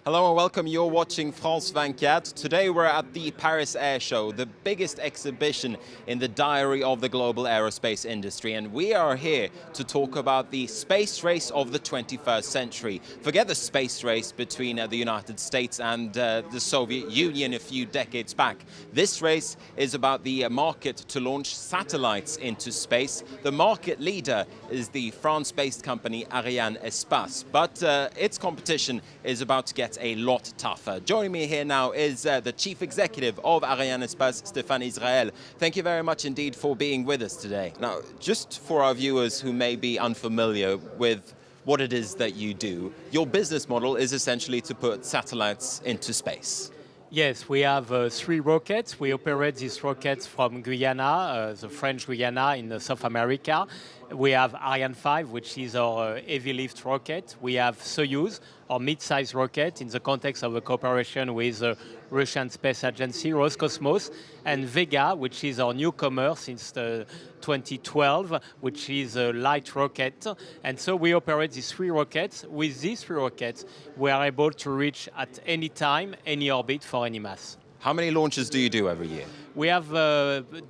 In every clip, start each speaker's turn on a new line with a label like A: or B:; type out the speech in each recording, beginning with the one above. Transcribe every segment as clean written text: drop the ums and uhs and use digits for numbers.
A: Hello and welcome. You're watching France 24. Today we're at the Paris Air Show, the biggest exhibition in the diary of the global aerospace industry. And we are here to talk about the space race of the 21st century. Forget the space race between the United States and the Soviet Union a few decades back. This race is about the market to launch satellites into space. The market leader is the France-based company Arianespace, but its competition is about to get a lot tougher. Joining me here now is the Chief Executive of Arianespace, Stéphane Israël. Thank you very much indeed for being with us today. Now, just for our viewers who may be unfamiliar with what it is that you do, your business model is essentially to put satellites into space.
B: Yes, we have 3 rockets. We operate these rockets from Guyana, the French Guyana in South America. We have Ariane 5, which is our heavy lift rocket. We have Soyuz, our mid-sized rocket, in the context of a cooperation with the Russian Space Agency, Roscosmos, and Vega, which is our newcomer since 2012, which is a light rocket. And so we operate these 3 rockets. With these 3 rockets, we are able to reach at any time, any orbit for any mass.
A: How many launches do you do every year?
B: We have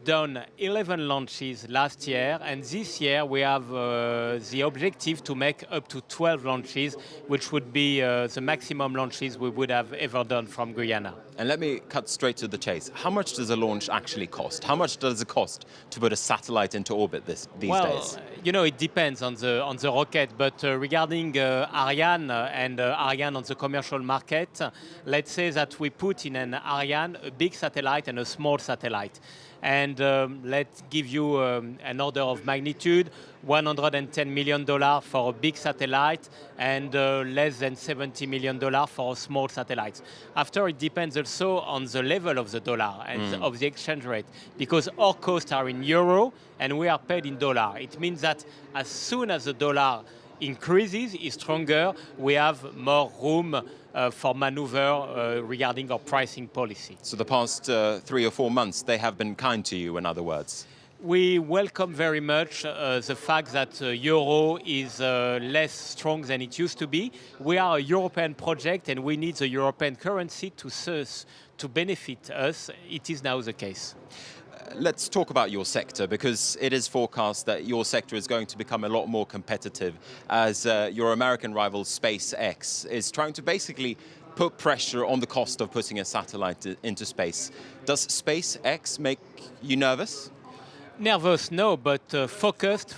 B: done 11 launches last year, and this year we have the objective to make up to 12 launches, which would be the maximum launches we would have ever done from Guyana.
A: And let me cut straight to the chase. How much does a launch actually cost? How much does it cost to put a satellite into orbit these days?
B: You know, it depends on the rocket, but regarding Ariane and Ariane on the commercial market, let's say that we put in an Ariane a big satellite and a small satellite. And let's give you an order of magnitude, $110 million for a big satellite and less than $70 million for a small satellite. After, it depends also on the level of the dollar and of the exchange rate, because our costs are in euro and we are paid in dollar. It means that as soon as the dollar increases, is stronger, we have more room for maneuver regarding our pricing policy.
A: So the past 3 or 4 months, they have been kind to you, in other words?
B: We welcome very much the fact that euro is less strong than it used to be. We are a European project and we need the European currency to benefit us. It is now the case.
A: Let's talk about your sector, because it is forecast that your sector is going to become a lot more competitive as your American rival SpaceX is trying to basically put pressure on the cost of putting a satellite into space. Does SpaceX make you nervous?
B: Nervous, no, but focused,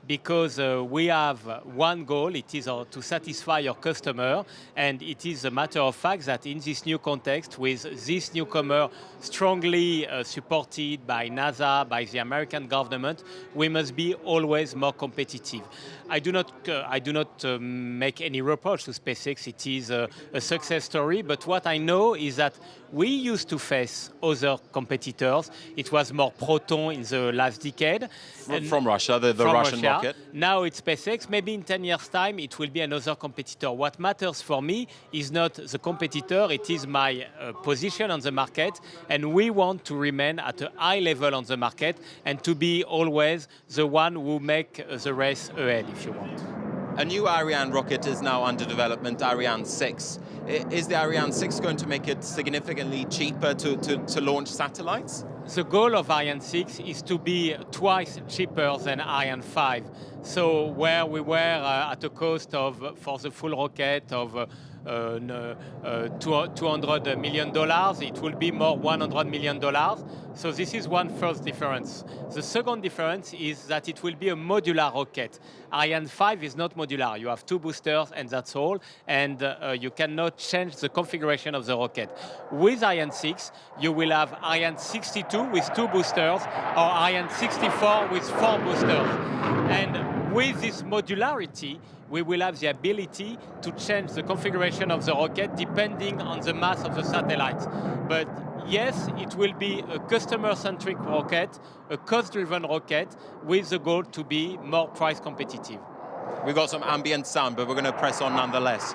B: because we have one goal. It is to satisfy your customer, and it is a matter of fact that in this new context, with this newcomer strongly supported by NASA, by the American government, we must be always more competitive. I do not make any reproach to SpaceX. It is a success story, but what I know is that we used to face other competitors. It was more Proton in the last decade.
A: From Russia, the Russian rocket.
B: Now it's SpaceX. Maybe in 10 years' time, it will be another competitor. What matters for me is not the competitor, it is my position on the market. And we want to remain at a high level on the market and to be always the one who make the race ahead, if you want.
A: A new Ariane rocket is now under development, Ariane 6. Is the Ariane 6 going to make it significantly cheaper to launch satellites?
B: The goal of Ariane 6 is to be twice cheaper than Ariane 5. So where we were at a cost of, for the full rocket, of $200 million, it will be more $100 million. So this is one first difference. The second difference is that it will be a modular rocket. Ariane 5 is not modular. You have 2 boosters and that's all, and you cannot change the configuration of the rocket. With Ariane 6, you will have Ariane 62 with 2 boosters or Ariane 64 with 4 boosters. And with this modularity, we will have the ability to change the configuration of the rocket depending on the mass of the satellite. But yes, it will be a customer-centric rocket, a cost-driven rocket, with the goal to be more price competitive.
A: We've got some ambient sound, but we're going to press on nonetheless.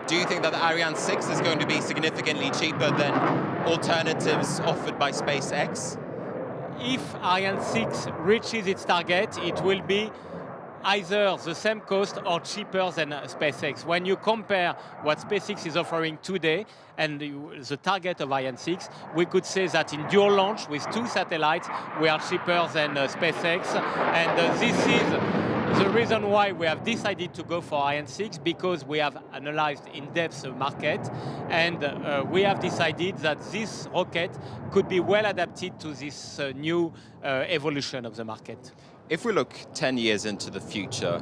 A: Do you think that the Ariane 6 is going to be significantly cheaper than alternatives offered by SpaceX?
B: If Ariane 6 reaches its target, it will be either the same cost or cheaper than SpaceX. When you compare what SpaceX is offering today and the target of Ariane 6, we could say that in dual launch with 2 satellites, we are cheaper than SpaceX. And this is the reason why we have decided to go for Ariane 6, because we have analyzed in depth the market, and we have decided that this rocket could be well adapted to this new evolution of the market.
A: If we look 10 years into the future,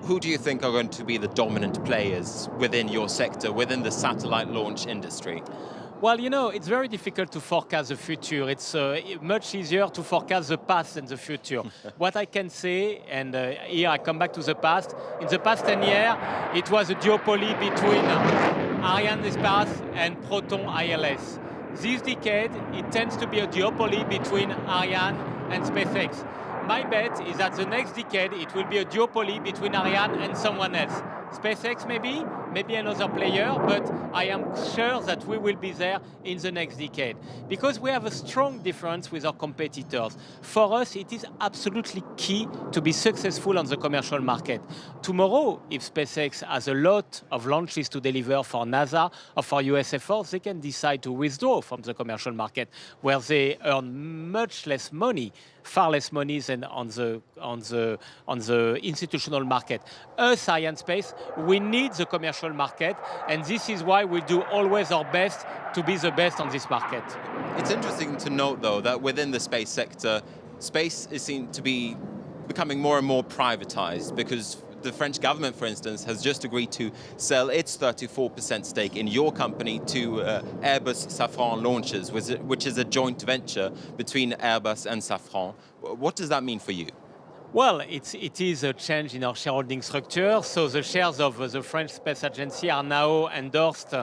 A: who do you think are going to be the dominant players within your sector, within the satellite launch industry?
B: Well, you know, it's very difficult to forecast the future. It's much easier to forecast the past than the future. What I can say, and here I come back to the past, in the past 10 years, it was a duopoly between Arianespace and Proton ILS. This decade, it tends to be a duopoly between Ariane and SpaceX. My bet is that the next decade it will be a duopoly between Ariane and someone else. SpaceX maybe another player, but I am sure that we will be there in the next decade. Because we have a strong difference with our competitors. For us, it is absolutely key to be successful on the commercial market. Tomorrow, if SpaceX has a lot of launches to deliver for NASA or for US efforts, they can decide to withdraw from the commercial market, where they earn much less money, far less money than on the institutional market. Us, Arianespace, we need the commercial market, and this is why we do always our best to be the best on this market.
A: It's interesting to note, though, that within the space sector, space is seen to be becoming more and more privatized, because the French government, for instance, has just agreed to sell its 34% stake in your company to Airbus Safran Launches, which is a joint venture between Airbus and Safran. What does that mean for you?
B: Well, it is a change in our shareholding structure. So the shares of the French Space Agency are now endorsed,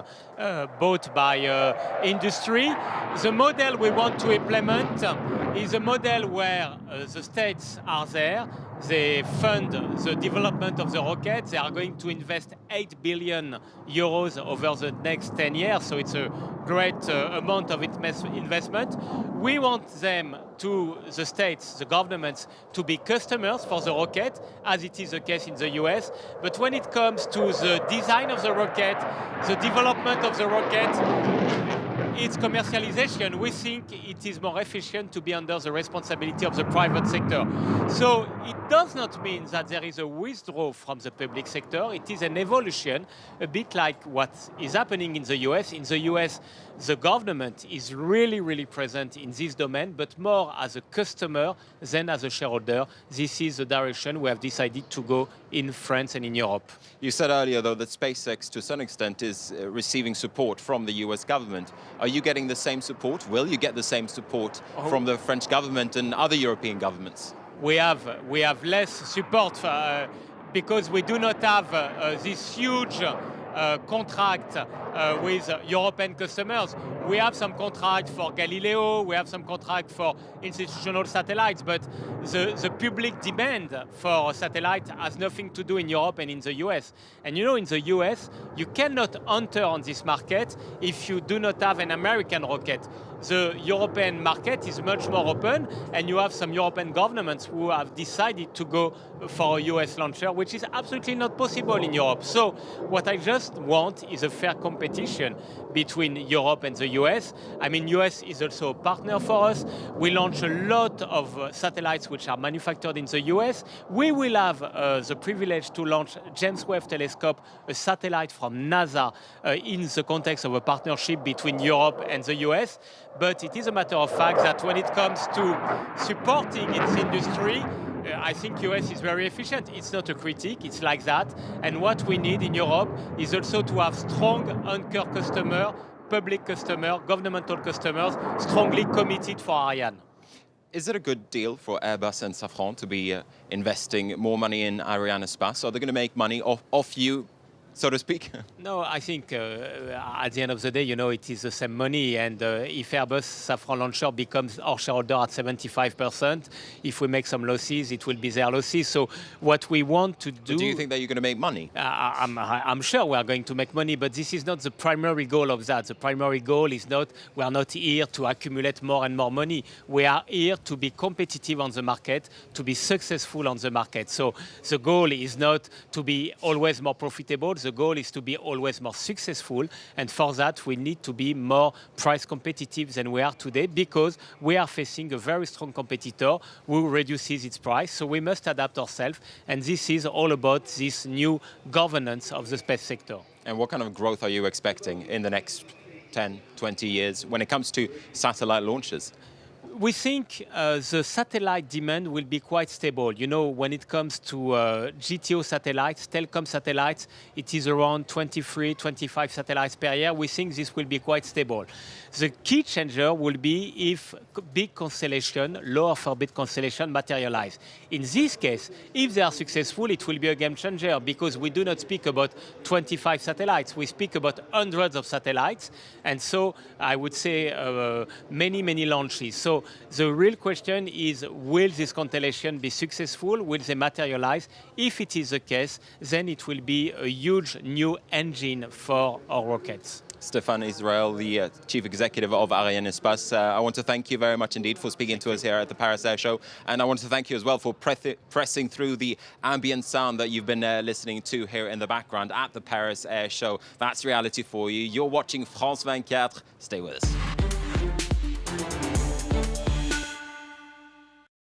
B: bought by industry. The model we want to implement is a model where the states are there. They fund the development of the rocket. They are going to invest 8 billion euros over the next 10 years. So it's a great amount of investment. We want them the states, the governments, to be customers for the rocket, as it is the case in the US. But when it comes to the design of the rocket, the development of the rocket, its commercialization, we think it is more efficient to be under the responsibility of the private sector. So it does not mean that there is a withdrawal from the public sector. It is an evolution, a bit like what is happening in the US. In the US, the government is really, really present in this domain, but more as a customer than as a shareholder. This is the direction we have decided to go in France and in Europe.
A: You said earlier, though, that SpaceX, to some extent, is receiving support from the US government. Are you getting the same support? Will you get the same support from the French government and other European governments?
B: We have less support because we do not have this huge contract with European customers. We have some contract for Galileo, we have some contract for institutional satellites, but the public demand for satellite has nothing to do in Europe and in the US. And you know, in the US, you cannot enter on this market if you do not have an American rocket. The European market is much more open, and you have some European governments who have decided to go for a US launcher, which is absolutely not possible in Europe. So what I just want is a fair competition between Europe and the US. I mean, US is also a partner for us. We launch a lot of satellites which are manufactured in the US. We will have the privilege to launch James Webb Telescope, a satellite from NASA, in the context of a partnership between Europe and the US. But it is a matter of fact that when it comes to supporting its industry, I think US is very efficient. It's not a critique, it's like that. And what we need in Europe is also to have strong anchor customer, public customer, governmental customers, strongly committed for Ariane.
A: Is it a good deal for Airbus and Safran to be investing more money in Arianespace? Are they going to make money off you so to speak?
B: No, I think at the end of the day, it is the same money. And if Airbus Safran Launcher becomes our shareholder at 75%, if we make some losses, it will be their losses. So what we want to do...
A: But do you think that you're going to make money?
B: I'm sure we are going to make money, but this is not the primary goal of that. The primary goal is not, we are not here to accumulate more and more money. We are here to be competitive on the market, to be successful on the market. So the goal is not to be always more profitable. The goal is to be always more successful. And for that, we need to be more price competitive than we are today because we are facing a very strong competitor who reduces its price. So we must adapt ourselves. And this is all about this new governance of the space sector.
A: And what kind of growth are you expecting in the next 10, 20 years when it comes to satellite launches?
B: We think the satellite demand will be quite stable. When it comes to GTO satellites, telecom satellites, it is around 23, 25 satellites per year. We think this will be quite stable. The key changer will be if big constellation, low Earth orbit constellation materialize. In this case, if they are successful, it will be a game changer because we do not speak about 25 satellites. We speak about hundreds of satellites. And so I would say many, many launches. So the real question is, will this constellation be successful? Will they materialize? If it is the case, then it will be a huge new engine for our rockets.
A: Stéphane Israël, the Chief Executive of Arianespace. I want to thank you very much indeed for speaking to us here at the Paris Air Show. And I want to thank you as well for pressing through the ambient sound that you've been listening to here in the background at the Paris Air Show. That's reality for you. You're watching France 24. Stay with us.